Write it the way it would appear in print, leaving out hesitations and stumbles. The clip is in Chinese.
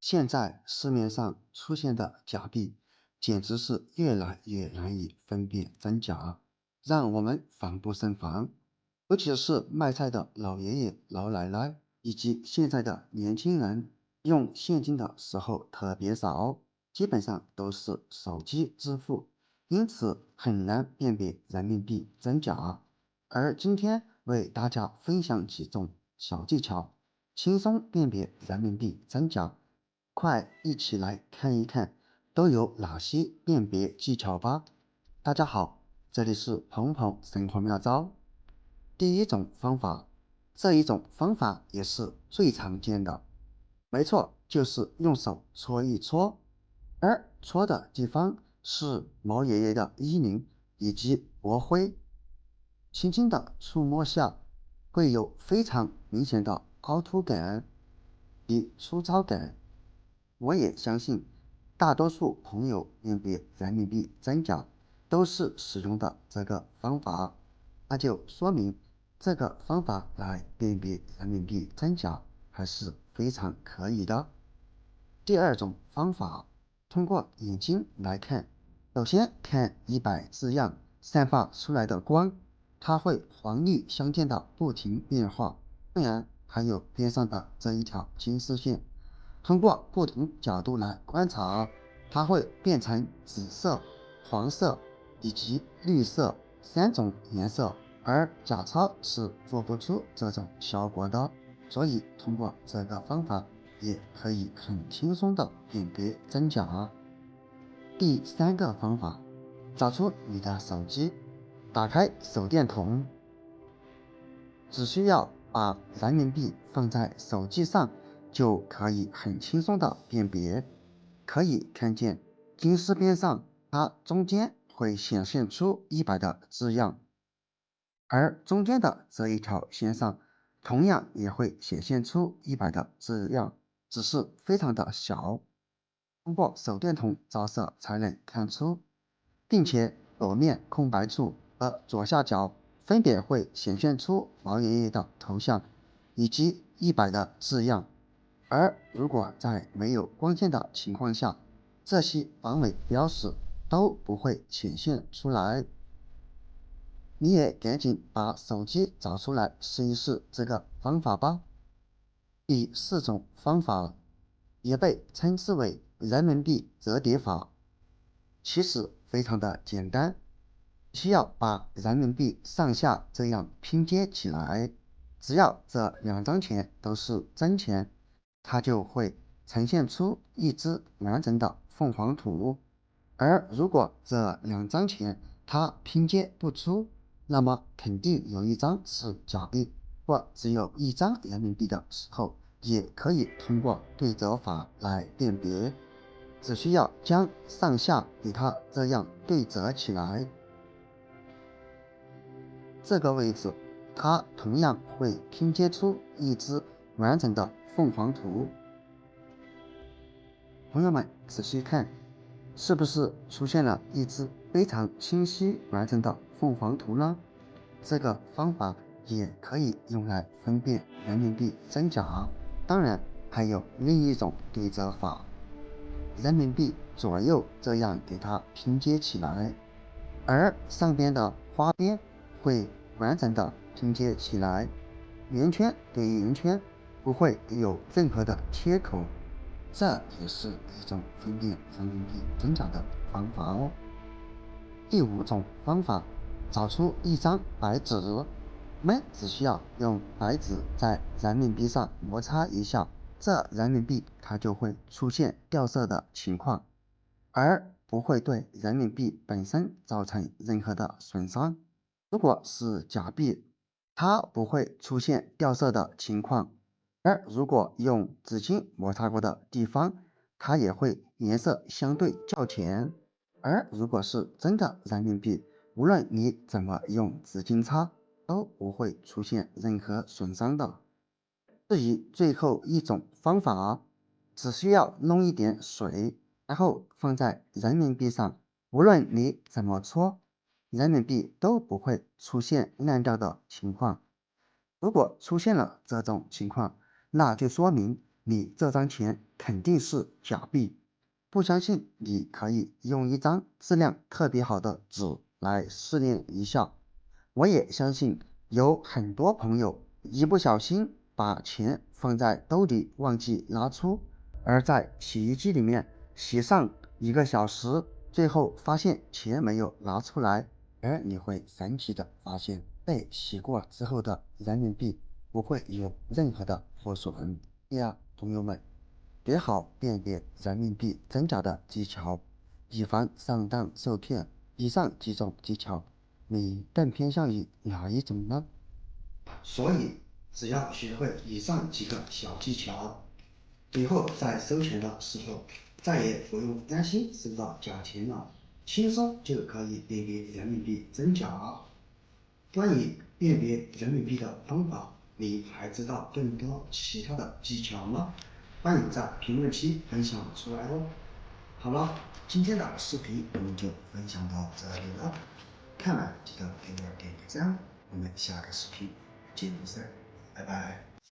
现在市面上出现的假币，简直是越来越难以分辨真假，让我们防不胜防。尤其是卖菜的老爷爷、老奶奶，以及现在的年轻人，用现金的时候特别少，基本上都是手机支付，因此很难辨别人民币真假。而今天为大家分享几种小技巧，轻松辨别人民币真假。快一起来看一看都有哪些辨别技巧吧。大家好，这里是鹏鹏生活妙招。第一种方法，这一种方法也是最常见的，没错，就是用手搓一搓，而搓的地方是毛爷爷的衣领以及脖徽，轻轻的触摸下，会有非常明显的凹凸感与粗糙感。我也相信，大多数朋友辨别人民币真假都是使用的这个方法，那就说明这个方法来辨别人民币真假还是非常可以的。第二种方法，通过眼睛来看，首先看100字样散发出来的光，它会黄绿相间的不停变化，当然还有边上的这一条金丝线。通过不同角度来观察，它会变成紫色、黄色以及绿色3种颜色，而假钞是做不出这种效果的，所以通过这个方法也可以很轻松的辨别真假。第三个方法，找出你的手机，打开手电筒，只需要把人民币放在手机上，就可以很轻松的辨别。可以看见金丝边上，它中间会显现出100的字样，而中间的这一条线上，同样也会显现出100的字样，只是非常的小，通过手电筒照射才能看出，并且左面空白处和左下角分别会显现出毛爷爷的头像以及100的字样。而如果在没有光线的情况下，这些防伪标识都不会显现出来。你也赶紧把手机找出来试一试这个方法吧。第四种方法也被称之为人民币折叠法，其实非常的简单，需要把人民币上下这样拼接起来，只要这2张钱都是真钱，它就会呈现出一只完整的凤凰图。而如果这2张钱它拼接不出，那么肯定有一张是假币，或只有一张人民币的时候，也可以通过对折法来辨别。只需要将上下给它这样对折起来，这个位置它同样会拼接出一只完整的凤凰图。朋友们仔细看，是不是出现了一只非常清晰完整的凤凰图呢？这个方法也可以用来分辨人民币真假。当然还有另一种对折法，人民币左右这样给它拼接起来，而上边的花边会完整的拼接起来，圆圈对圆圈不会有任何的切口，这也是一种分辨人民币真假的方法哦。第五种方法，找出一张白纸，我们只需要用白纸在人民币上摩擦一下，这人民币它就会出现掉色的情况，而不会对人民币本身造成任何的损伤。如果是假币，它不会出现掉色的情况，而如果用纸巾摩擦过的地方，它也会颜色相对较浅。而如果是真的人民币，无论你怎么用纸巾擦，都不会出现任何损伤的。至于最后一种方法，只需要弄一点水，然后放在人民币上，无论你怎么搓，人民币都不会出现烂掉的情况。如果出现了这种情况，那就说明你这张钱肯定是假币。不相信，你可以用一张质量特别好的纸来试验一下。我也相信有很多朋友一不小心把钱放在兜里忘记拿出，而在洗衣机里面洗上1个小时，最后发现钱没有拿出来。而你会神奇的发现，被洗过之后的人民币不会有任何的破损呀，朋友们。学好辨别人民币真假的技巧，以防上当受骗。以上几种技巧，你更偏向于哪一种呢？所以，只要学会以上几个小技巧，以后在收钱的时候，再也不用担心收到假钱了，轻松就可以辨别人民币真假。关于辨别人民币的方法，你还知道更多其他的技巧吗？欢迎在评论区分享出来哦。好了，今天的视频我们就分享到这里了，看完记得给我点个赞，我们下个视频见不散，拜拜。